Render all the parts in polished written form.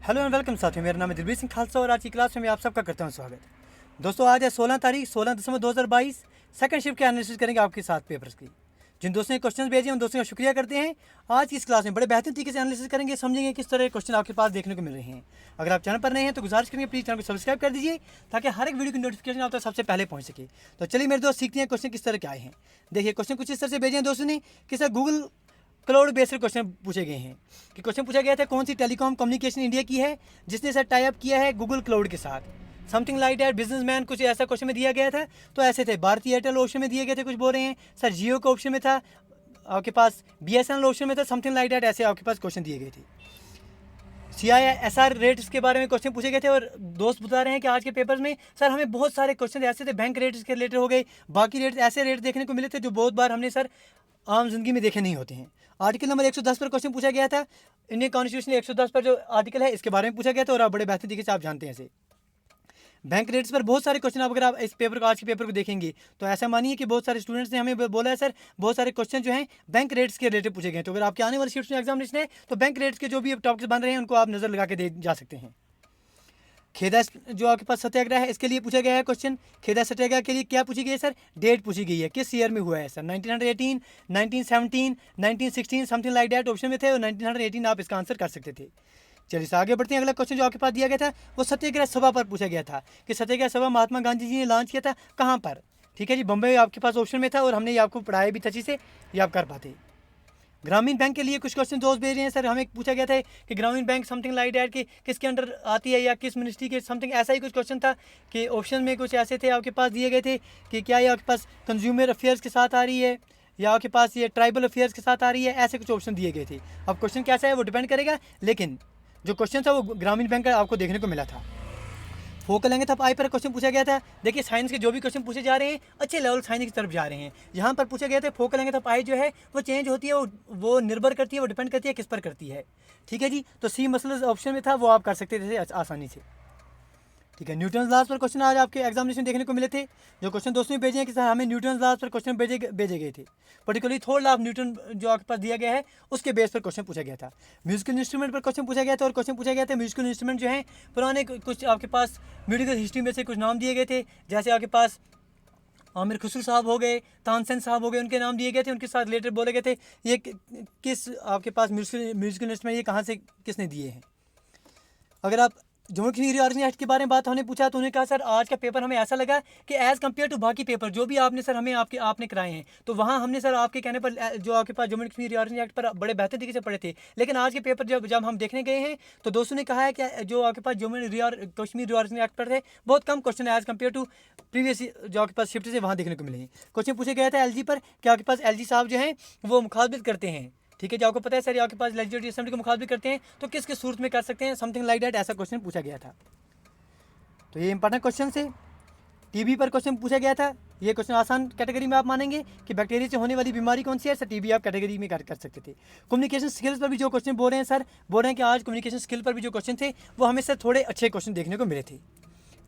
Hello and welcome साथियों, मेरा नाम है दिलबीर सिंह खालसा और आज की क्लास में मैं आप सबका करता हूं स्वागत। दोस्तों आज है 16 तारीख 16 दिसंबर 2022। सेकंड शिफ्ट के एनालिसिस करेंगे आपके साथ पेपर्स की। जिन दोस्तों ने क्वेश्चन भेजे उन दोस्तों का शुक्रिया करते हैं। आज की इस क्लास में बड़े बेहतरीन तरीके से एनालिसिस करेंगे, समझेंगे किस तरह के क्वेश्चन आपके पास देखने को मिल रहे हैं। अगर आप चैनल पर नए हैं तो गुजारिश करेंगे प्लीज़ चैनल को सब्सक्राइब कर दीजिए ताकि हर एक वीडियो की नोटिफिकेशन आप तक सबसे पहले पहुंच सके। तो चलिए मेरे दोस्त सीखते हैं क्वेश्चन किस तरह के आए हैं। देखिए क्वेश्चन कुछ इस तरह से भेजे हैं दोस्तों ने कि sir Google cloud based question पूछे गए हैं कि क्वेश्चन पूछा गया था कौन सी टेलीकॉम कम्युनिकेशन इंडिया की है जिसने सर टाई अप किया है गूगल क्लाउड के साथ। समथिंग लाइक दैट बिजनेसमैन कुछ ऐसा क्वेश्चन में दिया गया था। तो ऐसे थे भारतीय एयरटेल ऑप्शन में दिए गए थे, कुछ बोल रहे हैं सर जियो का ऑप्शन में था, आपके पास BSNL ऑप्शन में था, समथिंग लाइक दैट ऐसे आपके पास क्वेश्चन दिए गए थे। CISR रेट्स के बारे में क्वेश्चन पूछे गए थे और दोस्त बता रहे हैं कि आज के पेपर्स में सर हमें बहुत सारे क्वेश्चन ऐसे थे, बैंक रेट्स के रिलेटेड हो गए, बाकी रेट्स ऐसे रेट देखने को मिले थे जो बहुत बार हमने सर आम जिंदगी में देखे नहीं होते हैं। आर्टिकल नंबर 110 पर क्वेश्चन पूछा गया था। इंडियन कॉन्स्टिट्यूशन 110 पर जो आर्टिकल है इसके बारे में पूछा गया था और आप बड़े बेहतरीन तरीके से आप जानते हैं इसे। बैंक रेट्स पर बहुत सारे क्वेश्चन अगर आप इस पेपर को आज के पेपर को देखेंगे तो ऐसा मानिए कि बहुत सारे स्टूडेंट्स ने हमें बोला है सर बहुत सारे क्वेश्चन जो हैं बैंक रेट्स के रिलेटेड पूछे गए। तो अगर आपके आने वाली शिफ्ट में एग्जामिनेशन है तो बैंक रेट्स के जो भी टॉपिक्स बन रहे हैं उनको आप नज़र लगा के दे जा सकते हैं। खेदा जो आपके पास सत्याग्रह है इसके लिए पूछा गया है क्वेश्चन। खेदा सत्याग्रह के लिए क्या पूछी गई है सर? डेट पूछी गई है, किस ईयर में हुआ है sir? 1918, 1917, 1916 something like that option में थे और 1918 आप इसका आंसर कर सकते थे। चलिए इसे आगे बढ़ते हैं। अगला क्वेश्चन जो आपके पास दिया गया था वो सत्याग्रह सभा पर पूछा गया था कि सत्याग्रह सभा महात्मा गांधी जी ने लॉन्च किया था कहाँ पर? ठीक है जी, बम्बई आपके पास ऑप्शन में था और हमने ये आपको पढ़ाया भी था अच्छी से, ये आप कर पाते। ग्रामीण बैंक के लिए कुछ क्वेश्चन दोस्त भेज रहे हैं सर, हमें पूछा गया था कि ग्रामीण बैंक समथिंग लाइक दैट कि किसके अंडर आती है या किस मिनिस्ट्री के, समथिंग ऐसा ही कुछ क्वेश्चन था कि ऑप्शन में कुछ ऐसे थे आपके पास दिए गए थे कि क्या ये आपके पास कंज्यूमर अफेयर्स के साथ आ रही है या आपके पास ये ट्राइबल अफेयर्स के साथ आ रही है, ऐसे कुछ ऑप्शन दिए गए थे। अब क्वेश्चन कैसा है वो डिपेंड करेगा, लेकिन जो क्वेश्चन था वो ग्रामीण बैंक का आपको देखने को मिला था। फोकल लेंगे तब आई पर क्वेश्चन पूछा गया था। देखिए साइंस के जो भी क्वेश्चन पूछे जा रहे हैं अच्छे लेवल साइंस की तरफ जा रहे हैं। यहाँ पर पूछा गया था फोकल लेंगे तब आई जो है वो चेंज होती है, वो निर्भर करती है, वो डिपेंड करती है किस पर करती है। ठीक है जी, तो सी मसलस ऑप्शन में था वो आप कर सकते थे आसानी से। ठीक है, न्यूटन लॉज पर क्वेश्चन आज आपके एग्जामिनेशन देखने को मिले थे। जो क्वेश्चन दोस्तों ने भेजे हैं कि सर हमें न्यूटन लॉज पर क्वेश्चन भेजे गए थे, particularly third law of Newton जो आपके पास दिया गया है उसके बेस पर क्वेश्चन पूछा गया था। म्यूजिकल इंस्ट्रूमेंट पर क्वेश्चन पूछा गया था और क्वेश्चन पूछा गया था म्यूजिकल इंस्ट्रूमेंट जो है पुराने कुछ आपके पास म्यूजिकल हिस्ट्री में से कुछ नाम दिए गए थे, जैसे आपके पास आमिर खुसरो साहब हो गए, तानसेन साहब हो गए, उनके नाम दिए गए थे, उनके साथ रिलेटेड बोले गए थे ये किस आपके पास म्यूजिकल इंस्ट्रूमेंट ये कहाँ से किसने दिए हैं। अगर आप जम्मू कश्मीर रीऑर्गेनाइजेशन एक्ट के बारे में बात हमने पूछा तो उन्होंने कहा सर आज का पेपर हमें ऐसा लगा कि एज़ कम्पेयर टू बाकी पेपर जो भी आपने सर हमें आपने कराए हैं तो वहाँ हमने सर आपके कहने पर जो आपके पास जम्मू कश्मीर रीऑर्गेनाइजेशन एक्ट पर बड़े बेहतर तरीके से पढ़े थे, लेकिन आज के पेपर जब हम देखने गए हैं तो दोस्तों ने कहा है कि जो आपके पास जम्मू कश्मीर रीऑर्गेनाइजेशन एक्ट पर थे बहुत कम क्वेश्चन है एज़ कम्पेयर टू प्रीवियस जो आपके पास शिफ्ट से वहाँ देखने को मिले हैं। क्वेश्चन पूछे गया था LG पर कि आपके पास LG साहब जो हैं वो मुखातिबत करते हैं। ठीक है जी, आपको पता है सर आपके पास लेजिस्लेटिव असेंबली को मुखातिबत करते हैं तो किस किस सूरत में कर सकते हैं, समथिंग लाइक दैट ऐसा क्वेश्चन पूछा गया था। तो ये इंपॉर्टेंट क्वेश्चन है। TB पर क्वेश्चन पूछा गया था, ये क्वेश्चन आसान कैटेगरी में आप मानेंगे कि बैक्टीरिया से होने वाली बीमारी कौन सी है सर, TB आप कैटेगरी में कर सकते थे। कम्युनिकेशन स्किल्स पर भी जो क्वेश्चन बोल रहे हैं सर, बोल रहे हैं कि आज कम्युनिकेशन स्किल पर भी जो क्वेश्चन थे वो हमें सर थोड़े अच्छे क्वेश्चन देखने को मिले थे।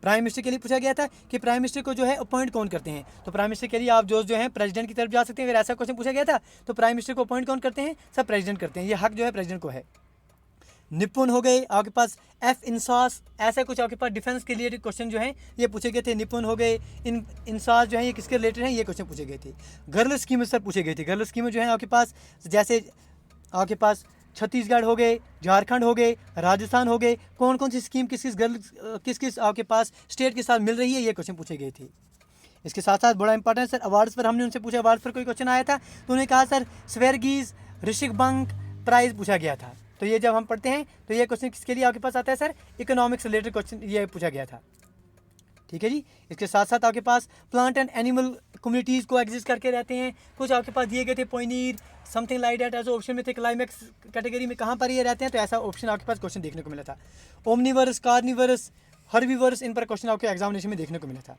प्राइम मिनिस्टर के लिए पूछा गया था कि प्राइम मिनिस्टर को जो है अपॉइंट कौन करते हैं, तो प्राइम मिनिस्टर के लिए आप जो है प्रेसिडेंट की तरफ जा सकते हैं। अगर ऐसा क्वेश्चन पूछा गया था तो प्राइम मिनिस्टर को अपॉइंट कौन करते हैं सर, प्रेसिडेंट करते हैं, ये हक जो है प्रेसिडेंट को है। निपुण हो गए आपके पास एफ इंसास, ऐसा कुछ आपके पास डिफेंस के रिलेटेड क्वेश्चन जो हैं ये पूछे गए थे। निपुण हो गए इंसास जो है ये किसके रिलेटेड हैं, ये क्वेश्चन पूछे गए थे। गर्ल स्कीम सर पूछे गए थे। गर्ल स्कीम जो है आपके पास जैसे आपके पास छत्तीसगढ़ हो गए, झारखंड हो गए, राजस्थान हो गए, कौन कौन सी स्कीम किस किस आपके पास स्टेट के साथ मिल रही है, ये क्वेश्चन पूछे गए थे। इसके साथ साथ बड़ा इंपॉर्टेंट सर अवार्ड्स पर हमने उनसे पूछा, अवार्ड्स पर कोई क्वेश्चन आया था तो उन्होंने कहा सर स्वेरगीज ऋषिक बंक प्राइज़ पूछा गया था। तो ये जब हम पढ़ते हैं तो ये क्वेश्चन किसके लिए आपके पास आता है सर, इकोनॉमिक्स रिलेटेड क्वेश्चन ये पूछा गया था। ठीक है जी, इसके साथ साथ आपके पास प्लांट एंड एनिमल कम्युनिटीज़ को एग्जिस्ट करके रहते हैं, कुछ आपके पास दिए गए थे pioneer something like that as option में थे। क्लाइमेक्स कैटेगरी में कहाँ पर ये रहते हैं तो ऐसा ऑप्शन आपके पास क्वेश्चन देखने को मिला था। ओमनीवर्स, कार्निवर्स, हर्बीवर्स, इन पर क्वेश्चन आपके एग्जामिनेशन में देखने को मिला था।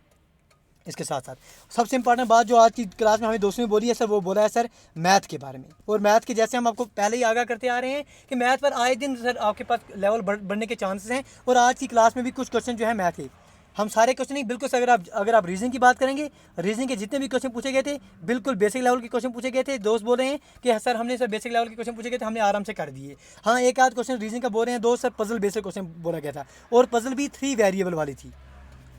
इसके साथ साथ सबसे इंपॉर्टेंट बात जो आज की क्लास में हमें दोस्तों ने बोली है सर, वो बोला है सर मैथ के बारे में। और मैथ के जैसे हम आपको पहले ही आगाह करते आ रहे हैं कि मैथ पर आए दिन सर आपके पास लेवल बढ़ने के चांसेस हैं और आज की क्लास में भी कुछ क्वेश्चन जो है मैथ के हम सारे क्वेश्चन नहीं, बिल्कुल अगर आप रीजनिंग की बात करेंगे, रीजनिंग के जितने भी क्वेश्चन पूछे गए थे बिल्कुल बेसिक लेवल के क्वेश्चन पूछे गए थे। दोस्त बोल रहे हैं कि सर हमने सर बेसिक लेवल के क्वेश्चन पूछे गए थे, हमने आराम से कर दिए। हाँ, एक आध क्वेश्चन रीजनिंग का बोल रहे हैं दोस्त, सर पजल बेसिक क्वेश्चन बोला गया था, और पजल भी 3 वेरिएबल वाली थी।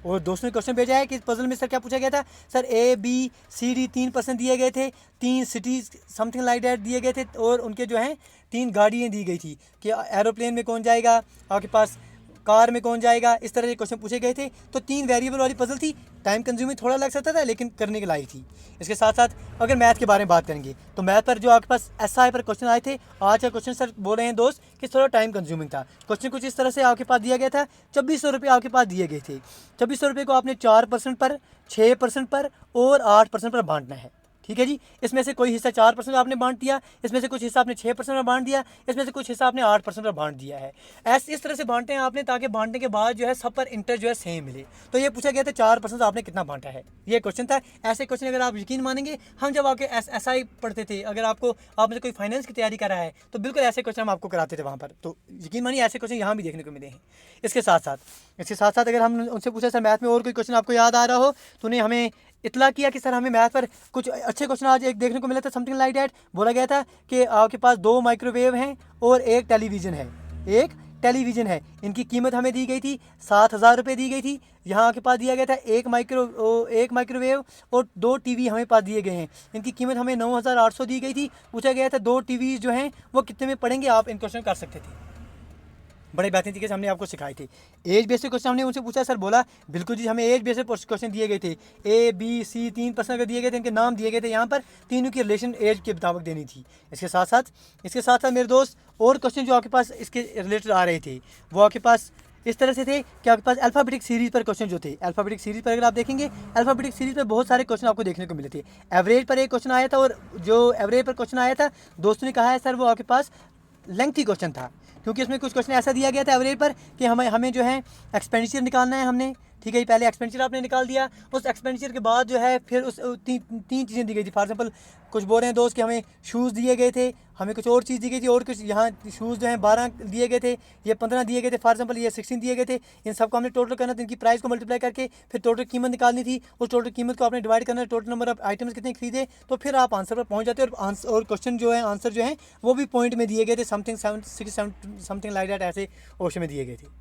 और दोस्तों ने क्वेश्चन भेजा है कि पजल में सर क्या पूछा गया था, सर ABCD 3% दिए गए थे, 3 सिटीज़ समथिंग लाइक दैट दिए गए थे, और उनके जो हैं 3 गाड़ियाँ दी गई थी कि एरोप्लेन में कौन जाएगा, आपके पास कार में कौन जाएगा, इस तरह के क्वेश्चन पूछे गए थे। तो 3 वेरिएबल वाली पजल थी, टाइम कंज्यूमिंग थोड़ा लग सकता था लेकिन करने के लायक थी। इसके साथ साथ अगर मैथ के बारे में बात करेंगे तो मैथ पर जो आपके पास SI पर क्वेश्चन आए थे, आज का क्वेश्चन सर बोल रहे हैं दोस्त कि थोड़ा टाइम कंज्यूमिंग था। क्वेश्चन कुछ इस तरह से आपके पास दिया गया था, 2400 रुपये आपके पास दिए गए थे। 2400 रुपये को आपने 4% पर, 6% पर और 8% पर बांटना है। ठीक है जी, इसमें से कोई हिस्सा 4% आपने बांट दिया, इसमें से कुछ हिस्सा आपने 6% में बांट दिया, इसमें से कुछ हिस्सा आपने 8% में बांट दिया है। ऐसे इस तरह से बांटे हैं आपने ताकि बांटने के बाद जो है सब पर इंटरेस्ट जो है सेम मिले। तो ये पूछा गया था 4% आपने कितना बांटा है, ये क्वेश्चन था। ऐसे क्वेश्चन अगर आप यकीन मानेंगे, हम जब आपके SI पढ़ते थे, अगर आपको आप में कोई फाइनेंस की तैयारी कर रहा है तो बिल्कुल ऐसे क्वेश्चन हम आपको कराते थे वहाँ पर। तो यकीन मानिए ऐसे क्वेश्चन यहाँ भी देखने को मिले हैं। इसके साथ साथ अगर हम उनसे पूछा सर मैथ में और कोई क्वेश्चन आपको याद आ रहा हो, तो उन्हें हमें इतला किया कि सर हमें मैथ पर कुछ अच्छे क्वेश्चन आज एक देखने को मिला था, समथिंग लाइक दैट। बोला गया था कि आपके पास 2 माइक्रोवेव हैं और एक टेलीविज़न है, इनकी कीमत हमें दी गई थी 7,000 रुपये दी गई थी। यहाँ के पास दिया गया था एक माइक्रोवेव और 2 टीवी हमें पास दिए गए हैं, इनकी कीमत हमें 9,800 दी गई थी। पूछा गया था 2 टीवी जो हैं वो कितने में पड़ेंगे, आप इन क्वेश्चन कर सकते थे। बड़े बेहतरीन तरीके से हमने आपको सिखाए थे। एज बेस्ड क्वेश्चन हमने उनसे पूछा, सर बोला बिल्कुल जी हमें एज बेस्ड क्वेश्चन दिए गए थे, ABC 3% अगर दिए गए थे, इनके नाम दिए गए थे, यहाँ पर तीनों की रिलेशन एज के मुताबिक देनी थी। इसके साथ साथ मेरे दोस्त और क्वेश्चन जो आपके पास इसके रिलेटेड आ रहे थे वो आपके पास इस तरह से थे कि आपके पास अल्फ़ाबेटिक सीरीज़ पर क्वेश्चन जो थे, अल्फ़ाबेटिक सीरीज़ पर अगर आप देखेंगे, अल्फ़ाबेटिक सीरीज़ पर बहुत सारे क्वेश्चन आपको देखने को मिले थे। एवरेज पर एक क्वेश्चन आया था, और जो एवरेज पर क्वेश्चन आया था दोस्तों ने कहा है सर वो आपके पास लेंथी क्वेश्चन था, क्योंकि उसमें कुछ क्वेश्चन ऐसा दिया गया था एवरेज पर कि हमें जो है एक्सपेंडिचर निकालना है हमने। ठीक है, पहले एक्सपेंडिचर आपने निकाल दिया, उस एक्सपेंडिचर के बाद जो है फिर उस तीन चीज़ें दी गई थी। फॉर एग्जांपल कुछ बोल रहे हैं दोस्त कि हमें शूज़ दिए गए थे, हमें कुछ और चीज़ दी गई थी, और कुछ यहाँ शूज़ जो हैं 12 दिए गए थे, ये 15 दिए गए थे, फॉर एग्जांपल ये 16 दिए गए थे। इन सबको हमने टोटल करना था, इनकी प्राइस को मल्टीप्लाई करके फिर टोटल कीमत निकालनी थी। उस टोटल कीमत को आपने डिवाइड करना है टोटल नंबर ऑफ आइटम्स कितने खरीदे, तो फिर आप आंसर पर पहुँच जाते हो। और क्वेश्चन जो है आंसर जो है वो भी पॉइंट में दिए गए थे, समथिंग लाइक दैट, ऐसे ऑप्शन में दिए गए थे।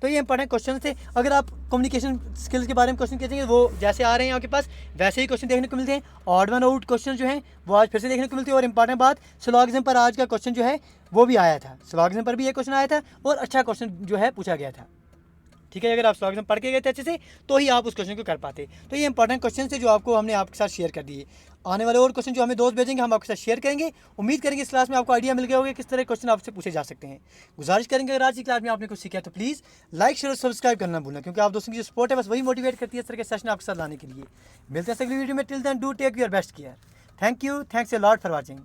तो ये इंपॉर्टेंट क्वेश्चन थे। अगर आप कम्युनिकेशन स्किल्स के बारे में क्वेश्चन कहते हैं वो जैसे आ रहे हैं आपके पास वैसे ही क्वेश्चन देखने को मिलते हैं। ऑड वन आउट क्वेश्चन जो हैं वो आज फिर से देखने को मिलते हैं। और इंपॉर्टेंट बात, सिलोगिज्म पर आज का क्वेश्चन जो है वो भी आया था, सिलोगिज्म पर भी एक क्वेश्चन आया था और अच्छा क्वेश्चन जो है पूछा गया था। ठीक है, अगर आप सिलोगिज्म पढ़ के गए थे अच्छे से तो ही आप उस क्वेश्चन को कर पाते। तो ये इंपॉर्टेंट क्वेश्चन थे जो आपको हमने आपके साथ शेयर कर दिए। आने वाले और क्वेश्चन जो हमें दोस्त भेजेंगे हम आपके साथ शेयर करेंगे। उम्मीद करेंगे इस क्लास में आपको आइडिया मिल गया होगा किस तरह क्वेश्चन आपसे पूछे जा सकते हैं। गुजारिश करेंगे अगर आज की क्लास में आपने कुछ सीखा तो प्लीज़ लाइक शेयर और सब्सक्राइब करना भूलना, क्योंकि आप दोस्तों की जो सपोर्ट है बस वही मोटिवेट करती है इस तरह के सेशन आपके साथ लाने के लिए। मिलते हैं अगली वीडियो में, till then do take your best care. Thank you, thanks a lot for watching.